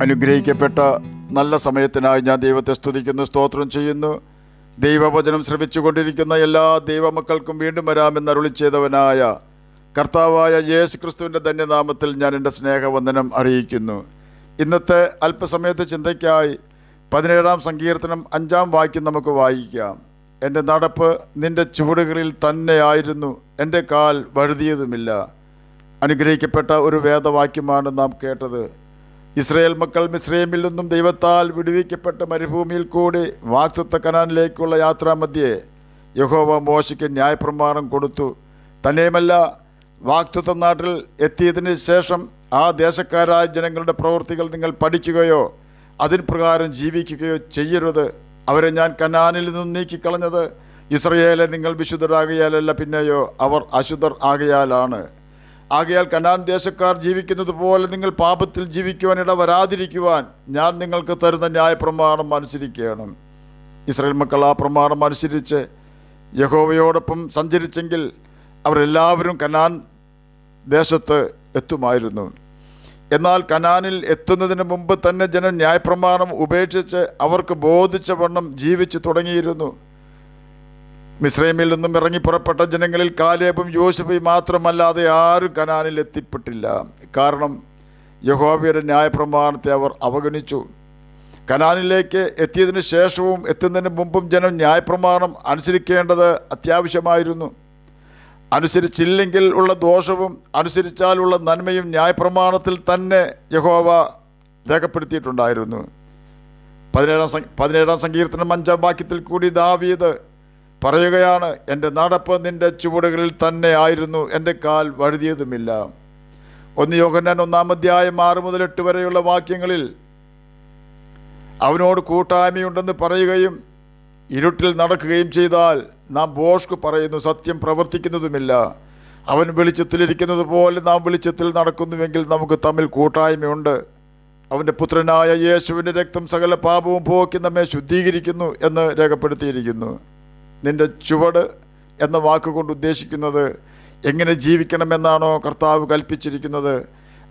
അനുഗ്രഹിക്കപ്പെട്ട നല്ല സമയത്തിനായി ഞാൻ ദൈവത്തെ സ്തുതിക്കുന്നു, സ്തോത്രം ചെയ്യുന്നു. ദൈവവചനം ശ്രവിച്ചുകൊണ്ടിരിക്കുന്ന എല്ലാ ദൈവമക്കൾക്കും വീണ്ടും വരാമെന്ന് അരുളി ചെയ്തവനായ കർത്താവായ യേശു ക്രിസ്തുവിൻ്റെ ധന്യനാമത്തിൽ ഞാൻ എൻ്റെ സ്നേഹവന്ദനം അറിയിക്കുന്നു. ഇന്നത്തെ അല്പസമയത്തെ ചിന്തയ്ക്കായി 17-ാം സങ്കീർത്തനം 5-ാം വാക്യം നമുക്ക് വായിക്കാം. എൻ്റെ നടപ്പ് നിൻ്റെ ചുവടുകളിൽ തന്നെയായിരുന്നു, എൻ്റെ കാൽ വഴുതിയതുമില്ല. അനുഗ്രഹിക്കപ്പെട്ട ഒരു വേദവാക്യമാണ് നാം കേട്ടത്. ഇസ്രായേൽ മക്കൾ മിസ്രയീമിൽ നിന്നും ദൈവത്താൽ വിടുവിക്കപ്പെട്ട മരുഭൂമിയിൽ കൂടി വാഗ്ദത്ത കനാനിലേക്കുള്ള യാത്രാമധ്യേ യഹോവ മോശയ്ക്ക് ന്യായപ്രമാണം കൊടുത്തു. തന്നെയുമല്ല, വാഗ്ദത്ത നാട്ടിൽ എത്തിയതിന് ശേഷം ആ ദേശക്കാരായ ജനങ്ങളുടെ പ്രവൃത്തികൾ നിങ്ങൾ പഠിക്കുകയോ അതിന് പ്രകാരം ജീവിക്കുകയോ ചെയ്യരുത്. അവരെ ഞാൻ കനാനിൽ നിന്നും നീക്കിക്കളഞ്ഞത് ഇസ്രായേലെ നിങ്ങൾ വിശുദ്ധരാകയാലല്ല, പിന്നെയോ അവർ അശുദ്ധർ ആകയാലാണ്. ആകയാൽ കനാൻ ദേശക്കാർ ജീവിക്കുന്നത് പോലെ നിങ്ങൾ പാപത്തിൽ ജീവിക്കുവാൻ ഇടവരാതിരിക്കുവാൻ ഞാൻ നിങ്ങൾക്ക് തരുന്ന ന്യായപ്രമാണം അനുസരിക്കണം. ഇസ്രായേൽ മക്കൾ ആ പ്രമാണം അനുസരിച്ച് യഹോവയോടൊപ്പം സഞ്ചരിച്ചെങ്കിൽ അവരെല്ലാവരും കനാൻ ദേശത്ത് എത്തുമായിരുന്നു. എന്നാൽ കനാനിൽ എത്തുന്നതിന് മുമ്പ് തന്നെ ജനം ന്യായപ്രമാണം ഉപേക്ഷിച്ച് അവർക്ക് ബോധിച്ച വണ്ണം ജീവിച്ചു തുടങ്ങിയിരുന്നു. മിസ്രയീമിൽ നിന്നും ഇറങ്ങി പുറപ്പെട്ട ജനങ്ങളിൽ കാലേബും യോശുവയും മാത്രമല്ലാതെ ആരും കനാനിൽ എത്തിപ്പെട്ടില്ല. കാരണം യഹോവയുടെ ന്യായപ്രമാണത്തെ അവർ അവഗണിച്ചു. കനാനിലേക്ക് എത്തിയതിനു ശേഷവും എത്തുന്നതിന് മുമ്പും ജനം ന്യായപ്രമാണം അനുസരിക്കേണ്ടത് അത്യാവശ്യമായിരുന്നു. അനുസരിച്ചില്ലെങ്കിൽ ഉള്ള ദോഷവും അനുസരിച്ചാലുള്ള നന്മയും ന്യായപ്രമാണത്തിൽ തന്നെ യഹോവ രേഖപ്പെടുത്തിയിട്ടുണ്ടായിരുന്നു. 17-ാം സങ്കീർത്തനം 5-ാം വാക്യത്തിൽ കൂടി ദാവീദ് പറയുകയാണ്, എൻ്റെ നടപ്പ് നിൻ്റെ ചുവടുകളിൽ തന്നെ ആയിരുന്നു, എൻ്റെ കാൽ വഴുതിയതുമില്ല. 1 യോഹന്നാൻ 1-ാം അധ്യായം 6 മുതൽ 8 വരെയുള്ള വാക്യങ്ങളിൽ അവനോട് കൂട്ടായ്മയുണ്ടെന്ന് പറയുകയും ഇരുട്ടിൽ നടക്കുകയും ചെയ്താൽ നാം ഭോഷ്ക് പറയുന്നു, സത്യം പ്രവർത്തിക്കുന്നതുമില്ല. അവൻ വെളിച്ചത്തിലിരിക്കുന്നത് പോലെ നാം വെളിച്ചത്തിൽ നടക്കുന്നുവെങ്കിൽ നമുക്ക് തമ്മിൽ കൂട്ടായ്മയുണ്ട്. അവൻ്റെ പുത്രനായ യേശുവിൻ്റെ രക്തം സകല പാപവും പോക്കി നമ്മെ ശുദ്ധീകരിക്കുന്നു എന്ന് രേഖപ്പെടുത്തിയിരിക്കുന്നു. നിൻ്റെ ചുവട് എന്ന വാക്കുകൊണ്ട് ഉദ്ദേശിക്കുന്നത് എങ്ങനെ ജീവിക്കണമെന്നാണോ കർത്താവ് കൽപ്പിച്ചിരിക്കുന്നത്,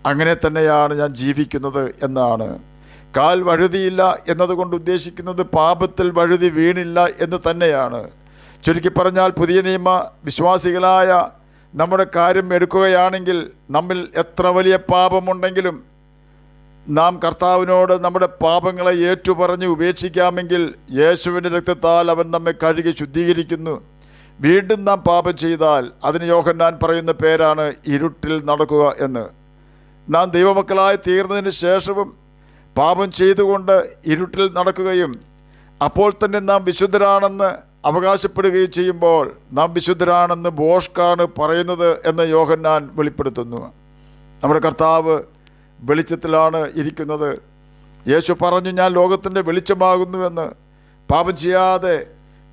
അങ്ങനെ തന്നെയാണ് ഞാൻ ജീവിക്കുന്നത് എന്നാണ്. കാൽ വഴുതിയില്ല എന്നതുകൊണ്ട് ഉദ്ദേശിക്കുന്നത് പാപത്തിൽ വഴുതി വീണില്ല എന്ന് തന്നെയാണ്. ചുരുക്കി പറഞ്ഞാൽ, പുതിയ നിയമ വിശ്വാസികളായ നമ്മുടെ കാര്യം എടുക്കുകയാണെങ്കിൽ നമ്മിൽ എത്ര വലിയ പാപമുണ്ടെങ്കിലും നാം കർത്താവിനോട് നമ്മുടെ പാപങ്ങളെ ഏറ്റുപറഞ്ഞ് ഉപേക്ഷിക്കാമെങ്കിൽ യേശുവിൻ്റെ രക്തത്താൽ അവൻ നമ്മെ കഴുകി ശുദ്ധീകരിക്കുന്നു. വീണ്ടും നാം പാപം ചെയ്താൽ അതിന് യോഹന്നാൻ പറയുന്ന പേരാണ് ഇരുട്ടിൽ നടക്കുക എന്ന്. നാം ദൈവമക്കളായി തീർന്നതിന് ശേഷവും പാപം ചെയ്തുകൊണ്ട് ഇരുട്ടിൽ നടക്കുകയും അപ്പോൾ തന്നെ നാം വിശുദ്ധരാണെന്ന് അവകാശപ്പെടുകയും ചെയ്യുമ്പോൾ നാം വിശുദ്ധരാണെന്ന് ഭോഷ്കാണ് പറയുന്നത് എന്ന് യോഹന്നാൻ വെളിപ്പെടുത്തുന്നു. നമ്മുടെ കർത്താവ് വെളിച്ചത്തിലാണ് ഇരിക്കുന്നത്. യേശു പറഞ്ഞു, ഞാൻ ലോകത്തിൻ്റെ വെളിച്ചമാകുന്നുവെന്ന്. പാപം ചെയ്യാതെ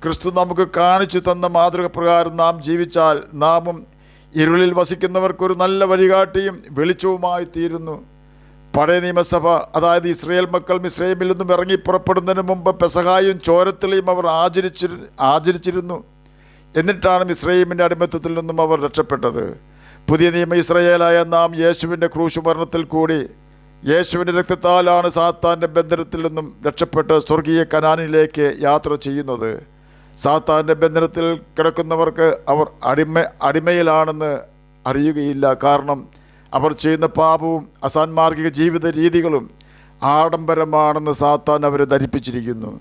ക്രിസ്തു നമുക്ക് കാണിച്ചു തന്ന മാതൃക പ്രകാരം നാം ജീവിച്ചാൽ നാമും ഇരുളിൽ വസിക്കുന്നവർക്കൊരു നല്ല വഴികാട്ടിയും വെളിച്ചവുമായി തീരുന്നു. പഴയ നിയമസഭ, അതായത് ഇസ്രായേൽ മക്കൾ മിസ്രയീമിൽ നിന്നും ഇറങ്ങി പുറപ്പെടുന്നതിന് മുമ്പ് പെസഹായും ചോരത്തിലെയും അവർ ആചരിച്ചിരുന്നു. എന്നിട്ടാണ് മിസ്രയീമിൻ്റെ അടിമത്തത്തിൽ നിന്നും അവർ രക്ഷപ്പെട്ടത്. പുതിയ നിയമ ഇസ്രായേലായ നാം യേശുവിൻ്റെ ക്രൂശ് മരണത്തിൽ കൂടി യേശുവിൻ്റെ രക്തത്താലാണ് സാത്താൻ്റെ ബന്ധനത്തിൽ നിന്നും രക്ഷപ്പെട്ട് സ്വർഗീയ കനാനിലേക്ക് യാത്ര ചെയ്യുന്നത്. സാത്താൻ്റെ ബന്ധനത്തിൽ കിടക്കുന്നവർക്ക് അവർ അടിമയിലാണെന്ന് അറിയുകയില്ല. കാരണം അവർ ചെയ്യുന്ന പാപവും അസാൻമാർഗിക ജീവിത രീതികളും ആഡംബരമാണെന്ന് സാത്താൻ അവരെ ധരിപ്പിച്ചിരിക്കുന്നു.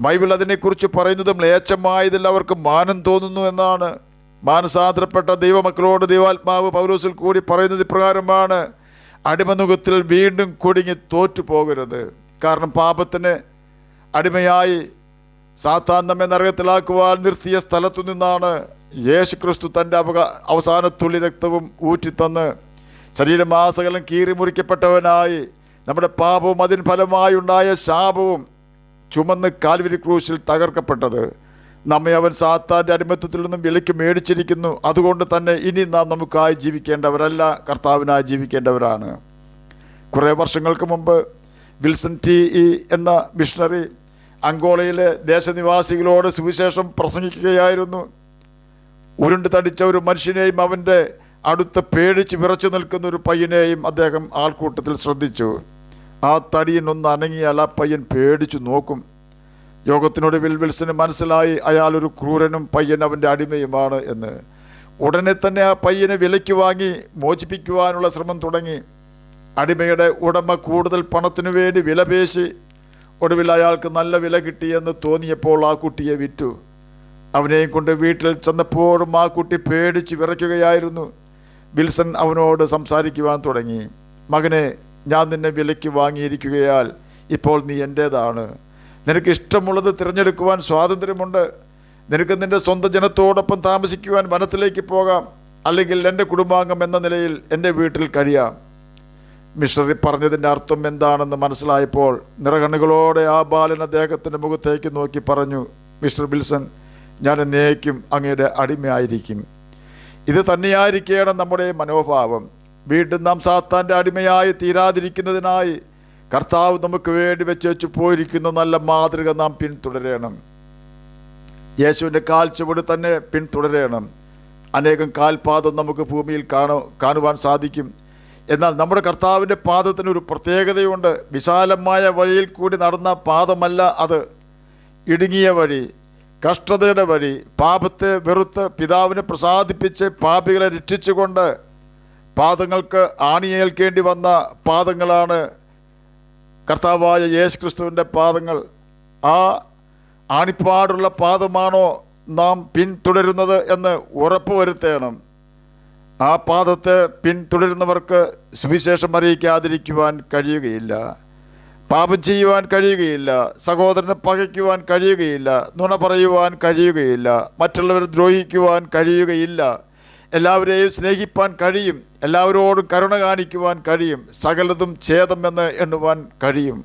ബൈബിൾ അതിനെക്കുറിച്ച് പറയുന്നത് മ്ലേച്ഛമായതിൽ അവർക്ക് മാനം തോന്നുന്നു എന്നാണ്. മാനസാന്തരപ്പെട്ട ദൈവമക്കളോട് ദൈവാത്മാവ് പൗലോസിൽ കൂടി പറയുന്നത് ഇപ്രകാരമാണ്: അടിമനുഖത്തിൽ വീണ്ടും കുടുങ്ങി തോറ്റു പോകരുത്. കാരണം പാപത്തിന് അടിമയായി സാത്താൻ നമ്മെ നരകത്തിലാക്കുവാൻ നിർത്തിയ സ്ഥലത്തു നിന്നാണ് യേശു ക്രിസ്തു തൻ്റെ അവസാന തുള്ളി രക്തവും ഊറ്റിത്തന്ന് ശരീരമാസകലം കീറി മുറിക്കപ്പെട്ടവനായി നമ്മുടെ പാപവും അതിന് ഫലമായി ഉണ്ടായ ശാപവും ചുമന്ന് കാൽവരി ക്രൂശിൽ തകർക്കപ്പെട്ടത്. നമ്മെ അവൻ സാത്താൻ്റെ അടിമത്തത്തിൽ നിന്നും വിലയ്ക്ക് മേടിച്ചിരിക്കുന്നു. അതുകൊണ്ട് തന്നെ ഇനി നാം നമുക്കായി ജീവിക്കേണ്ടവരല്ല, കർത്താവിനായി ജീവിക്കേണ്ടവരാണ്. കുറേ വർഷങ്ങൾക്ക് മുമ്പ് വിൽസൺ ടി എന്ന മിഷണറി അങ്കോളയിലെ ദേശനിവാസികളോട് സുവിശേഷം പ്രസംഗിക്കുകയായിരുന്നു. ഉരുണ്ട് തടിച്ച ഒരു മനുഷ്യനെയും അവൻ്റെ അടുത്ത് പേടിച്ച് വിറച്ചു നിൽക്കുന്ന ഒരു പയ്യനെയും അദ്ദേഹം ആൾക്കൂട്ടത്തിൽ ശ്രദ്ധിച്ചു. ആ തടിയനൊന്ന് അനങ്ങിയാൽ ആ പയ്യൻ പേടിച്ചു നോക്കും. യോഗത്തിനൊടുവിൽ വിൽസന് മനസ്സിലായി അയാൾ ഒരു ക്രൂരനും പയ്യൻ അവൻ്റെ അടിമയുമാണ് എന്ന്. ഉടനെ തന്നെ ആ പയ്യനെ വിലയ്ക്ക് വാങ്ങി മോചിപ്പിക്കുവാനുള്ള ശ്രമം തുടങ്ങി. അടിമയുടെ ഉടമ കൂടുതൽ പണത്തിനു വേണ്ടി വിലപേശി ഒടുവിൽ അയാൾക്ക് നല്ല വില കിട്ടിയെന്ന് തോന്നിയപ്പോൾ ആ കുട്ടിയെ വിറ്റു. അവനെയും കൊണ്ട് വീട്ടിൽ ചെന്നപ്പോഴും ആ കുട്ടി പേടിച്ച് വിറയ്ക്കുകയായിരുന്നു. വിൽസൺ അവനോട് സംസാരിക്കുവാൻ തുടങ്ങി. മകനെ, ഞാൻ നിന്നെ വിലയ്ക്ക് വാങ്ങിയിരിക്കുകയാൽ ഇപ്പോൾ നീ എൻ്റേതാണ്. നിനക്ക് ഇഷ്ടമുള്ളത് തിരഞ്ഞെടുക്കുവാൻ സ്വാതന്ത്ര്യമുണ്ട്. നിനക്ക് നിൻ്റെ സ്വന്തം ജനത്തോടൊപ്പം താമസിക്കുവാൻ വനത്തിലേക്ക് പോകാം, അല്ലെങ്കിൽ എൻ്റെ കുടുംബാംഗം എന്ന നിലയിൽ എൻ്റെ വീട്ടിൽ കഴിയാം. മിഷണറി പറഞ്ഞതിൻ്റെ അർത്ഥം എന്താണെന്ന് മനസ്സിലായപ്പോൾ നിറകണ്ണുകളോടെ ആ ബാലൻ അദ്ദേഹത്തിൻ്റെ മുഖത്തേക്ക് നോക്കി പറഞ്ഞു, മിസ്റ്റർ വിൽസൺ, ഞാൻ എന്നേക്കും അങ്ങയുടെ അടിമയായിരിക്കും. ഇത് തന്നെയായിരിക്കണം നമ്മുടെ മനോഭാവം. വീണ്ടും നാം സാത്താൻ്റെ അടിമയായി തീരാതിരിക്കുന്നതിനായി കർത്താവ് നമുക്ക് വേണ്ടി വെച്ചു പോയിരിക്കുന്ന നല്ല മാതൃക നാം പിന്തുടരണം. യേശുവിൻ്റെ കാൽ ചുവട് തന്നെ പിന്തുടരണം. അനേകം കാൽപാദം നമുക്ക് ഭൂമിയിൽ കാണുവാൻ സാധിക്കും. എന്നാൽ നമ്മുടെ കർത്താവിൻ്റെ പാദത്തിനൊരു പ്രത്യേകതയുണ്ട്. വിശാലമായ വഴിയിൽ കൂടി നടന്ന പാദമല്ല അത്. ഇടുങ്ങിയ വഴി, കഷ്ടതയുടെ വഴി, പാപത്തെ വെറുത്ത് പിതാവിനെ പ്രസാദിപ്പിച്ച് പാപികളെ രക്ഷിച്ചുകൊണ്ട് പാദങ്ങൾക്ക് ആണിയേൽക്കേണ്ടി വന്ന പാദങ്ങളാണ് കർത്താവായ യേശുക്രിസ്തുവിൻ്റെ പാദങ്ങൾ. ആ ആണിപ്പാടുള്ള പാദമാണോ നാം പിന്തുടരുന്നത് എന്ന് ഉറപ്പ് വരുത്തണം. ആ പാദത്തെ പിന്തുടരുന്നവർക്ക് സുവിശേഷം അറിയിക്കാതിരിക്കുവാൻ കഴിയുകയില്ല. പാപം ചെയ്യുവാൻ കഴിയുകയില്ല. സഹോദരനെ പകയ്ക്കുവാൻ കഴിയുകയില്ല. നുണ പറയുവാൻ കഴിയുകയില്ല. മറ്റുള്ളവരെ ദ്രോഹിക്കുവാൻ കഴിയുകയില്ല. എല്ലാവരെയും സ്നേഹിപ്പാൻ കഴിയും. എല്ലാവരോടും കരുണ കാണിക്കുവാൻ കഴിയും. സകലതും ഛേദമെന്ന് എണ്ണുവാൻ കഴിയും.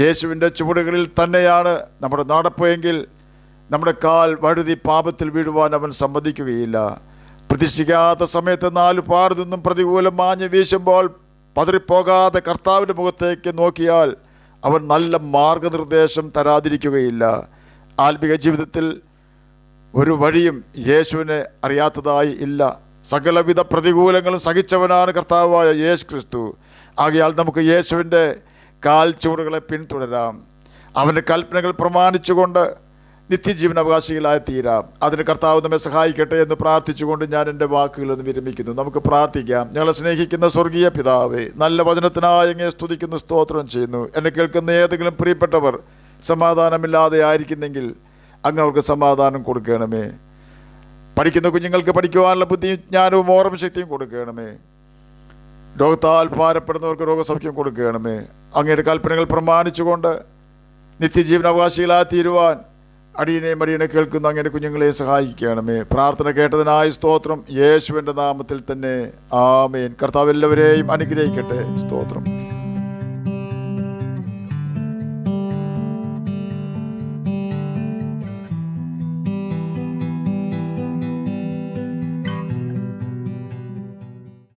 യേശുവിൻ്റെ ചുവടുകളിൽ തന്നെയാണ് നമ്മുടെ നടപ്പെങ്കിൽ നമ്മുടെ കാൽ വഴുതി പാപത്തിൽ വീഴുവാൻ അവൻ സമ്മതിക്കുകയില്ല. പ്രതീക്ഷിക്കാത്ത സമയത്ത് 4 പാട് നിന്നും പ്രതികൂലം മാഞ്ഞ് വീശുമ്പോൾ പതറിപ്പോകാതെ കർത്താവിൻ്റെ മുഖത്തേക്ക് നോക്കിയാൽ അവൻ നല്ല മാർഗനിർദ്ദേശം തരാതിരിക്കുകയില്ല. ആത്മിക ജീവിതത്തിൽ ഒരു വഴിയും യേശുവിനെ അറിയാത്തതായി ഇല്ല. സകലവിധ പ്രതികൂലങ്ങളും സഹിച്ചവനാണ് കർത്താവായ യേശു ക്രിസ്തു. ആകയാൽ നമുക്ക് യേശുവിൻ്റെ കാൽ ചുവടുകളെ പിന്തുടരാം. അവൻ്റെ കൽപ്പനകൾ പ്രമാണിച്ചുകൊണ്ട് നിത്യജീവനാവകാശികളായി തീരാം. അതിന് കർത്താവ് നമ്മെ സഹായിക്കട്ടെ എന്ന് പ്രാർത്ഥിച്ചുകൊണ്ട് ഞാൻ എൻ്റെ വാക്കുകളിൽ നിന്ന് വിരമിക്കുന്നു. നമുക്ക് പ്രാർത്ഥിക്കാം. ഞങ്ങളെ സ്നേഹിക്കുന്ന സ്വർഗീയ പിതാവേ, നല്ല വചനത്തിനായി അങ്ങയെ സ്തുതിക്കുന്നു, സ്തോത്രം ചെയ്യുന്നു. എന്നെ കേൾക്കുന്ന ഏതെങ്കിലും പ്രിയപ്പെട്ടവർ സമാധാനമില്ലാതെ ആയിരിക്കുന്നെങ്കിൽ അങ്ങ് അവർക്ക് സമാധാനം കൊടുക്കണമേ. പഠിക്കുന്ന കുഞ്ഞുങ്ങൾക്ക് പഠിക്കുവാനുള്ള ബുദ്ധിയും ജ്ഞാനവും ഓർമ്മശക്തിയും കൊടുക്കണമേ. രോഗത്താൽ ഭാരപ്പെടുന്നവർക്ക് രോഗസൗഖ്യം കൊടുക്കണമേ. അങ്ങയുടെ കൽപ്പനകൾ പ്രമാണിച്ചുകൊണ്ട് നിത്യജീവനാവകാശികളായി തീരുവാൻ അടിയനെ കേൾക്കുന്ന അങ്ങയുടെ കുഞ്ഞുങ്ങളെ സഹായിക്കണമേ. പ്രാർത്ഥന കേട്ടതിനായി സ്തോത്രം. യേശുവിൻ്റെ നാമത്തിൽ തന്നെ ആമേൻ. കർത്താവ് എല്ലാവരെയും അനുഗ്രഹിക്കട്ടെ. സ്തോത്രം.